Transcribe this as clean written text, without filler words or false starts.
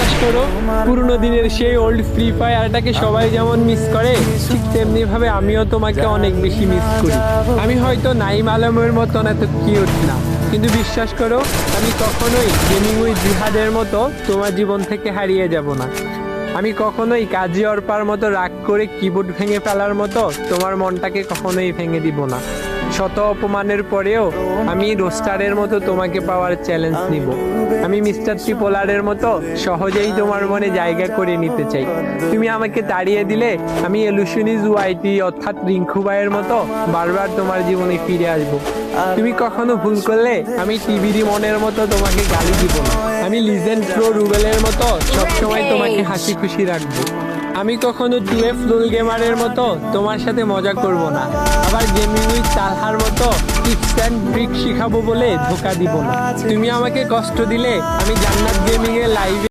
বিশ্বাস করো, পুরোনো দিনের সেই ওল্ড ফ্রি ফায়ারটাকে সবাই যেমন মিস করে, ঠিক তেমনি ভাবে আমিও তোমাকে অনেক বেশি মিস করি। আমি হয়তো নাইম আলমের মতন এত কিউট না, কিন্তু বিশ্বাস করো, আমি কখনোই গেমিং উইথ জিহাদের মতো তোমার জীবন থেকে হারিয়ে যাব না। আমি কখনোই কাজী অর্পার মতো রাগ করে কিবোর্ড ভেঙে ফেলার মতো তোমার মনটাকে কখনোই ভেঙে দিব না। শত অপমানের পরেও আমি রোস্টারের মতো তোমাকে পাওয়ার চ্যালেঞ্জ নিব। আমি মিস্টার ট্রিপোলারের মতো সহজেই তোমার মনে জায়গা করে নিতে চাই। তুমি আমাকে তাড়িয়ে দিলে আমি এলুশনিজ ওয়াইটি অর্থাৎ রিঙ্কু ভাইয়ের মতো বারবার তোমার জীবনে ফিরে আসব। তুমি কখনো ভুল করলে আমি টিভি মনের মতো তোমাকে গালি দিব না। আমি লিজেন্ড প্রো রুবেলের মতো সবসময় তোমাকে হাসি খুশি রাখবো। আমি কখনো 2F রোল গেমারের মতো তোমার সাথে মজা করব না। আবার গেমিং উইথ তালহার মতো টিপস অ্যান্ড ট্রিক শিখাবো বলে ধোকা দিব না। তুমি আমাকে কষ্ট দিলে আমি জান্নাত গেমিং এর লাইভে